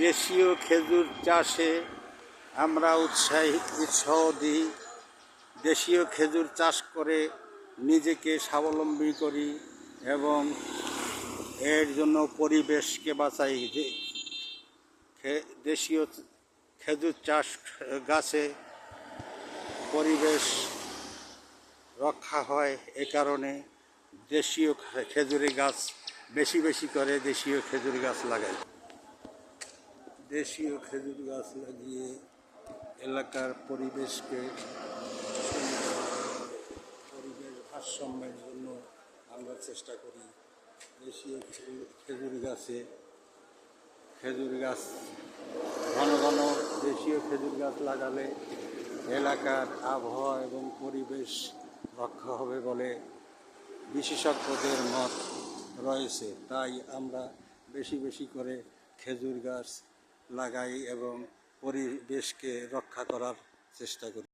দেশীয় খেজুর চাষে আমরা উৎসাহ দিই। দেশীয় খেজুর চাষ করে নিজেকে স্বাবলম্বী করি এবং এর জন্য পরিবেশকে বাঁচাই। দেশীয় খেজুর চাষ গাছে পরিবেশ রক্ষা হয়, এ কারণে দেশীয় খেজুরি গাছ বেশি বেশি করে দেশীয় খেজুর গাছ লাগাই। দেশীয় খেজুর গাছ লাগিয়ে এলাকার পরিবেশকে পরিবেশ ভারসাম্যের জন্য আমরা চেষ্টা করি। দেশীয় খেজুর গাছ ঘন ঘন দেশীয় খেজুর গাছ লাগালে এলাকার আবহাওয়া এবং পরিবেশ রক্ষা হবে বলে বিশেষজ্ঞদের মত রয়েছে। তাই আমরা বেশি বেশি করে খেজুর গাছ লাগাই এবং পরিবেশকে রক্ষা করার চেষ্টা করি।